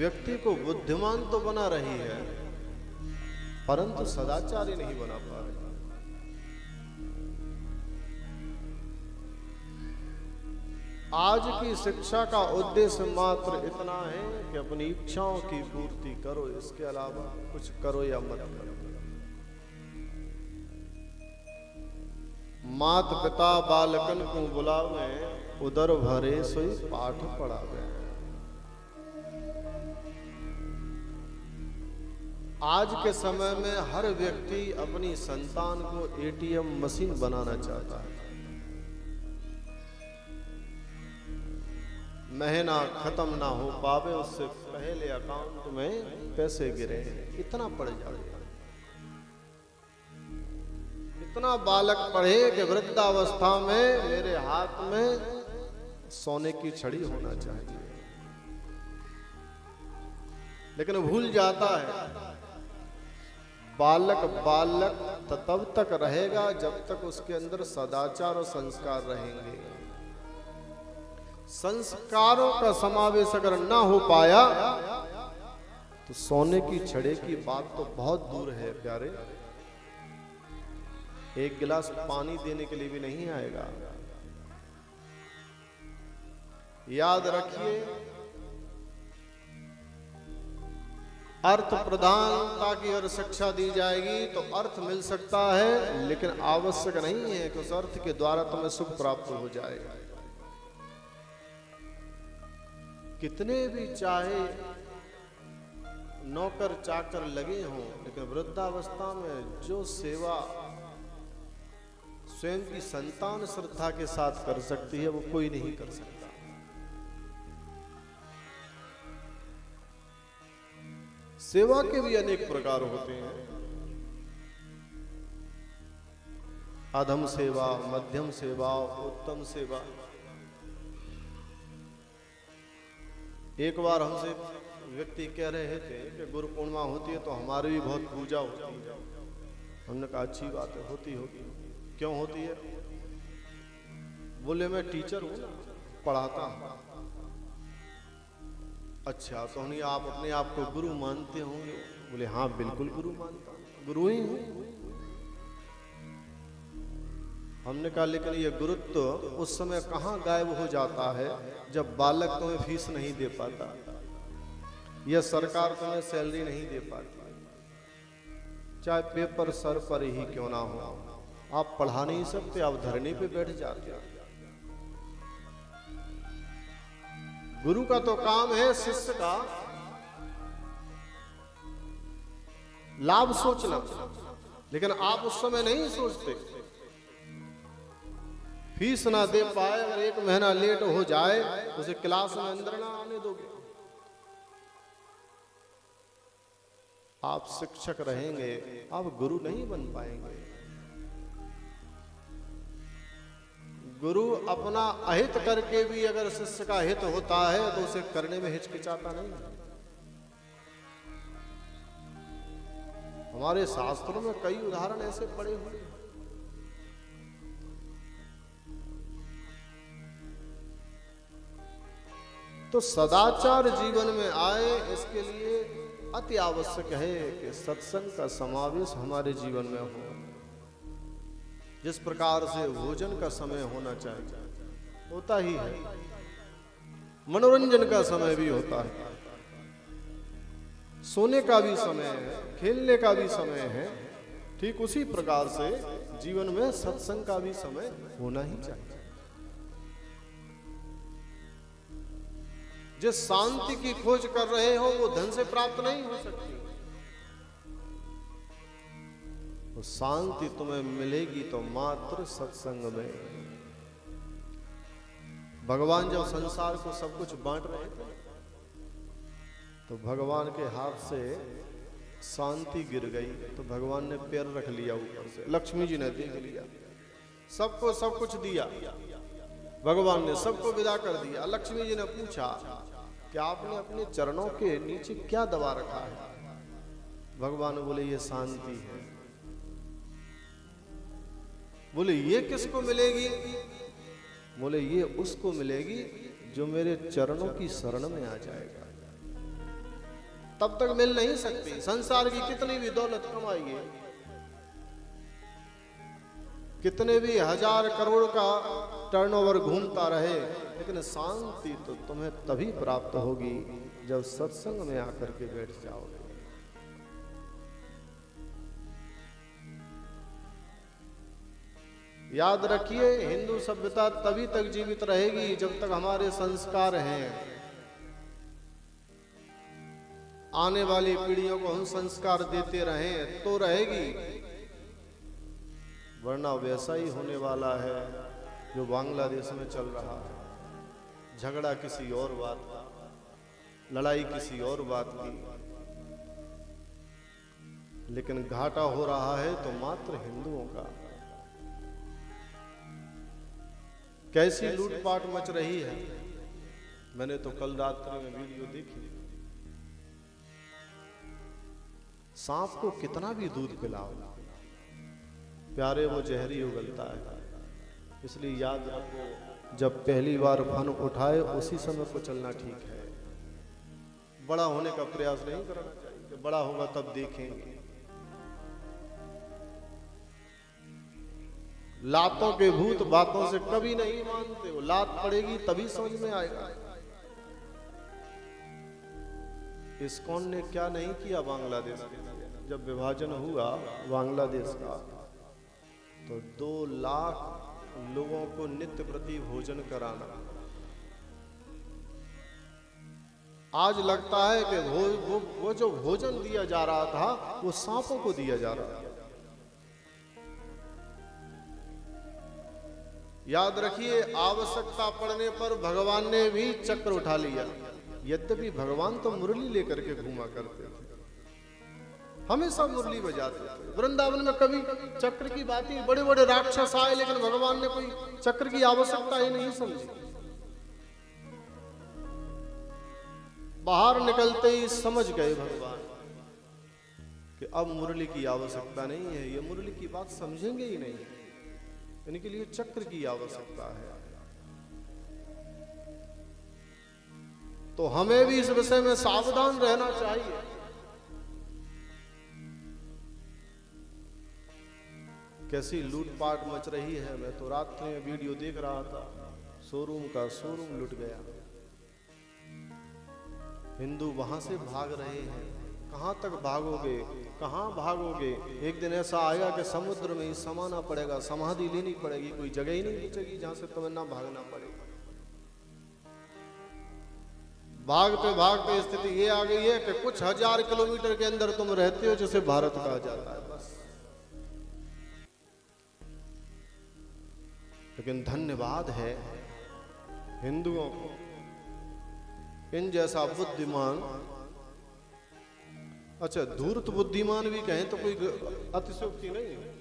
व्यक्ति को बुद्धिमान तो बना रही है, परंतु सदाचारी नहीं बना पा रही। आज की शिक्षा का उद्देश्य मात्र इतना है कि अपनी इच्छाओं की पूर्ति करो, इसके अलावा कुछ करो या मत करो। मात पिता बालकन को बुलावे, उदर भरे सोई पाठ पढ़ावे। आज के समय में हर व्यक्ति अपनी संतान को एटीएम मशीन बनाना चाहता है। महीना खत्म ना हो पावे उससे पहले अकाउंट में पैसे गिरे, इतना पड़ जाएगा। इतना बालक पढ़े कि वृद्धावस्था में मेरे हाथ में सोने की छड़ी होना चाहिए, लेकिन भूल जाता है बालक बालक तब तक रहेगा जब तक उसके अंदर सदाचार और संस्कार रहेंगे। संस्कारों का समावेश अगर ना हो पाया तो सोने की छड़े की बात तो बहुत दूर है प्यारे। एक गिलास पानी देने के लिए भी नहीं आएगा। याद रखिए, अर्थ प्रधानता की अगर शिक्षा दी जाएगी तो अर्थ मिल सकता है, लेकिन आवश्यक नहीं है कि उस अर्थ के द्वारा तुम्हें सुख प्राप्त हो जाएगा। कितने भी चाहे नौकर चाकर लगे हों, लेकिन वृद्धावस्था में जो सेवा स्वयं की संतान श्रद्धा के साथ कर सकती है वो कोई नहीं कर सकता। सेवा के भी अनेक प्रकार होते हैं। अधम सेवा, मध्यम सेवा, उत्तम सेवा। एक बार हमसे व्यक्ति कह रहे थे कि गुरु पूर्णिमा होती है तो हमारी भी बहुत पूजा होती है। हमने कहा अच्छी बात है, होती होगी। क्यों होती है? बोले मैं टीचर हूं ना, पढ़ाता हूं। अच्छा, तो नहीं आप अपने आप को गुरु मानते होंगे? बोले हाँ बिल्कुल गुरु मानता हूं, गुरु ही हूं। हमने कहा लेकिन ये गुरुत्व उस समय कहाँ गायब हो जाता है जब बालक तुम्हें फीस नहीं दे पाता या सरकार तुम्हें सैलरी नहीं दे पाती, चाहे पेपर सर पर ही क्यों ना हो। आप पढ़ा नहीं सकते, आप धरने पे बैठ जाते हो। गुरु का तो काम है शिष्य का लाभ सोचना, लेकिन आप उस समय नहीं सोचते। फीस ना दे पाए, अगर एक महीना लेट हो जाए तो उसे क्लास में अंदर ना आने दोगे। आप शिक्षक रहेंगे, आप गुरु नहीं बन पाएंगे। गुरु अपना अहित करके भी अगर शिष्य का हित होता है तो उसे करने में हिचकिचाता नहीं। हमारे शास्त्रों में कई उदाहरण ऐसे पड़े हुए हैं। तो सदाचार जीवन में आए, इसके लिए अति आवश्यक है कि सत्संग का समावेश हमारे जीवन में हो। जिस प्रकार से भोजन का समय होना चाहिए होता ही है, मनोरंजन का समय भी होता है, सोने का भी समय है, खेलने का भी समय है, ठीक उसी प्रकार से जीवन में सत्संग का भी समय होना ही चाहिए। जिस शांति की खोज कर रहे हो वो धन से प्राप्त नहीं हो सकती। वो शांति तुम्हें मिलेगी तो मात्र सत्संग में। भगवान जब संसार को सब कुछ बांट रहे थे तो भगवान के हाथ से शांति गिर गई, तो भगवान ने पैर रख लिया ऊपर से, लक्ष्मी जी ने देख लिया, सबको सब कुछ दिया, भगवान ने सबको विदा कर दिया। लक्ष्मी जी ने पूछा कि आपने अपने चरणों के नीचे क्या दबा रखा है? भगवान बोले ये शांति है। बोले ये किसको मिलेगी? बोले ये उसको मिलेगी जो मेरे चरणों की शरण में आ जाएगा। तब तक मिल नहीं सकती। संसार की कितनी भी दौलत कमाइए, कितने भी 1000 करोड़ का टर्नओवर घूमता रहे, लेकिन शांति तो तुम्हें तभी प्राप्त होगी जब सत्संग में आकर के बैठ जाओगे। याद रखिए, हिंदू सभ्यता तभी तक जीवित रहेगी जब तक हमारे संस्कार हैं। आने वाली पीढ़ियों को हम संस्कार देते रहें तो रहेगी, वरना वैसा ही होने वाला है जो बांग्लादेश में चल रहा है। झगड़ा किसी और बात का, लड़ाई किसी और बात की, लेकिन घाटा हो रहा है तो मात्र हिंदुओं का। कैसी लूटपाट मच रही है, मैंने तो कल रात्रि में वीडियो देखी। सांप को कितना भी दूध पिलाओ, प्यारे वो जहरी उगलता है। इसलिए याद रखो, जब पहली बार फन उठाए उसी समय को चलना ठीक है। बड़ा होने का प्रयास नहीं करना चाहिए, बड़ा होगा तब देखेंगे। लातों के भूत बातों से कभी नहीं मानते, वो लात पड़ेगी तभी समझ में आएगा। इस्कॉन ने क्या नहीं किया बांग्लादेश के लिए। जब विभाजन हुआ बांग्लादेश का, तो 2 लाख लोगों को नित्य प्रति भोजन कराना। आज लगता है कि वो जो भोजन दिया जा रहा था वो सांपों को दिया जा रहा था। याद रखिए, आवश्यकता पड़ने पर भगवान ने भी चक्र उठा लिया। यद्यपि भगवान तो मुरली लेकर के घूमा करते थे, हमेशा मुरली बजाते थे। वृंदावन में कभी चक्र की बात ही, बड़े बड़े राक्षस आए लेकिन भगवान ने कोई चक्र की आवश्यकता ही नहीं समझी। बाहर निकलते ही समझ गए भगवान कि अब मुरली की आवश्यकता नहीं है, ये मुरली की बात समझेंगे ही नहीं, इनके लिए चक्र की आवश्यकता है। तो हमें भी इस विषय में सावधान रहना चाहिए। कैसी लूटपाट मच रही है। मैं तो रात में वीडियो देख रहा था, शोरूम का शोरूम लूट गया। हिंदू वहां से भाग रहे हैं। कहां तक भागोगे, कहां भागोगे? एक दिन ऐसा आएगा कि समुद्र में ही समाना पड़ेगा, समाधि लेनी पड़ेगी, कोई जगह ही नहीं बचेगी जहां से तुम्हें ना भागना पड़ेगा। भागते भागते स्थिति ये आ गई है कि कुछ 1000 किलोमीटर के अंदर तुम रहते हो, जिसे भारत कहा जाता है, बस। लेकिन धन्यवाद है हिंदुओं को, इन जैसा बुद्धिमान, अच्छा धूर्त बुद्धिमान भी कहें तो कोई अतिशयोक्ति नहीं है,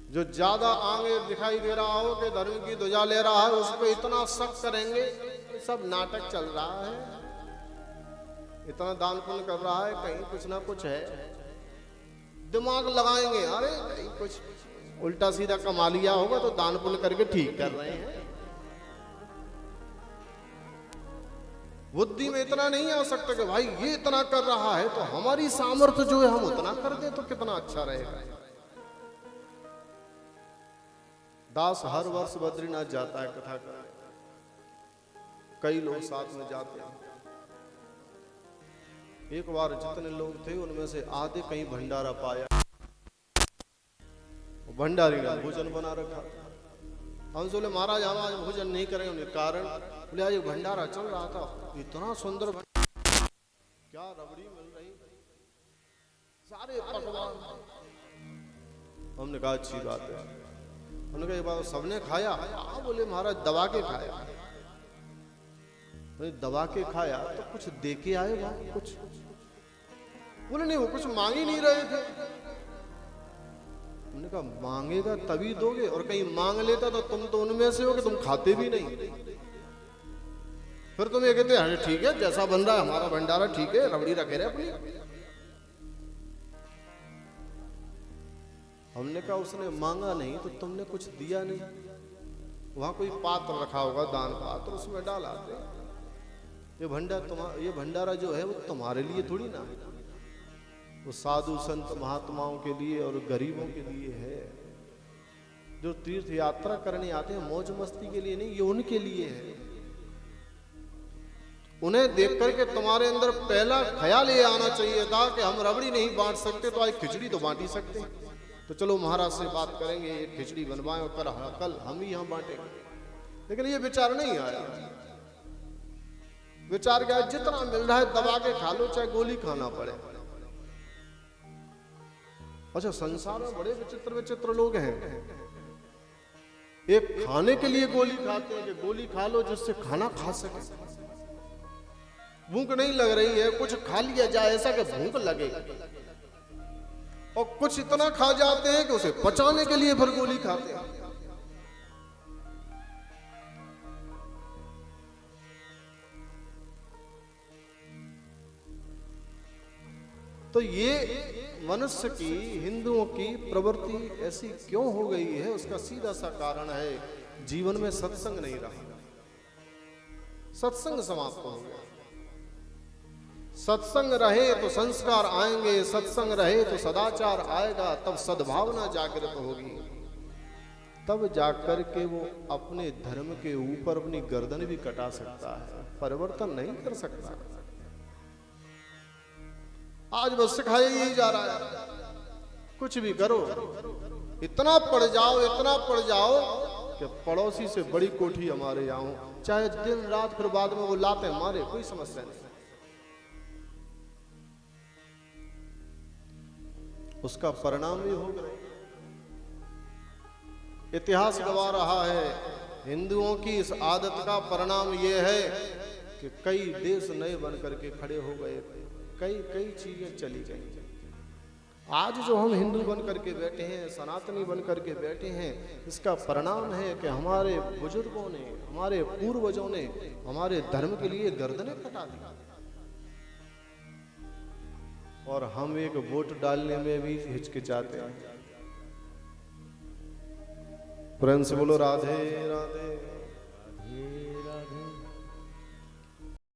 जो ज्यादा आगे दिखाई दे रहा हो कि धर्म की ध्वजा ले रहा है, उस पर इतना शक करेंगे, सब नाटक चल रहा है, इतना दान पुण्य कर रहा है, कहीं कुछ ना कुछ है, दिमाग लगाएंगे, अरे कहीं कुछ उल्टा सीधा कमा लिया होगा तो दान पुण्य करके ठीक कर रहे हैं। बुद्धि में इतना नहीं आ सकता कि भाई ये इतना कर रहा है तो हमारी सामर्थ्य जो है हम उतना कर दे तो कितना अच्छा रहेगा। दास हर वर्ष बद्रीनाथ जाता है कथा करने, कई लोग साथ में जाते हैं। एक बार जितने लोग थे उनमें से आधे कहीं भंडारा पाया, भंडारी ने भोजन बना रखा। हम बोले महाराज हम आज भोजन नहीं करेंगे, उन्हें कारण बोले आज भंडारा चल रहा था, इतना सुंदर क्या रबड़ी मिल रही, सारे पकवान। हमने कहा अच्छी बात है। उन्होंने कहा बात सबने खाया? हाँ। बोले महाराज दबा के खाया। दबा के खाया तो कुछ दे के आए वहां कुछ? बोले नहीं, वो कुछ मांग ही नहीं रहे थे। हमने कहा मांगेगा तभी दोगे, और कहीं मांग लेता तो तुम तो उनमें से हो कि तुम खाते भी नहीं। फिर तुम ये कहते अरे ठीक है जैसा बन रहा है हमारा भंडारा ठीक है, रबड़ी रखे रहे अपनी। हमने कहा उसने मांगा नहीं तो तुमने कुछ दिया नहीं। वहां कोई पात्र रखा होगा, दान पात्र, उसमें डाला दे। ये भंडारा जो है वो तुम्हारे लिए थोड़ी ना है, वो साधु संत महात्माओं के लिए और गरीबों के लिए है। जो तीर्थ यात्रा करने आते हैं मौज मस्ती के लिए नहीं, ये उनके लिए है। उन्हें देख करके तुम्हारे अंदर पहला ख्याल ये आना चाहिए था कि हम रबड़ी नहीं बांट सकते तो आज खिचड़ी तो बांट ही सकते हैं, तो चलो महाराज से बात करेंगे, ये खिचड़ी बनवाएं और कल हम ही यहाँ बांटेंगे। लेकिन ये विचार नहीं आया। विचार क्या, जितना मिल रहा है दबा के खा लो, चाहे गोली खाना पड़े। अच्छा, संसार में बड़े विचित्र विचित्र लोग हैं। एक खाने के लिए गोली खाते हैं कि गोली खा लो जिससे खाना खा सके। भूख नहीं लग रही है, कुछ खा लिया जाए ऐसा कि भूख लगे, और कुछ इतना खा जाते हैं कि उसे पचाने के लिए फिर गोली खाते हैं। तो ये मनुष्य की, हिंदुओं की प्रवृत्ति ऐसी क्यों हो गई है, उसका सीधा सा कारण है जीवन में सत्संग नहीं रहा। सत्संग समाप्त हो गया। सत्संग रहे तो संस्कार आएंगे, सत्संग रहे तो सदाचार आएगा, तब सद्भावना जागृत होगी, तब जाकर के वो अपने धर्म के ऊपर अपनी गर्दन भी कटा सकता है, परिवर्तन नहीं कर सकता। आज बस सिखाया ही जा रहा है, कुछ भी करो, इतना पढ़ जाओ कि पड़ोसी से बड़ी कोठी हमारे यहाँ हो, चाहे दिन रात फिर बाद में वो लाते मारे, कोई समस्या नहीं। उसका परिणाम भी हो गया। इतिहास गवा रहा है, हिंदुओं की इस आदत का परिणाम यह है कि कई देश नए बन करके खड़े हो गए, कई चीजें चली गई। आज जो हम हिंदू बन करके बैठे हैं, सनातनी बन करके बैठे हैं, इसका परिणाम है कि हमारे बुजुर्गों ने, हमारे पूर्वजों ने हमारे धर्म के लिए गर्दनें कटा दी, और हम एक वोट डालने में भी हिचकिचाते हैं। प्रेम से बोलो राधे राधे।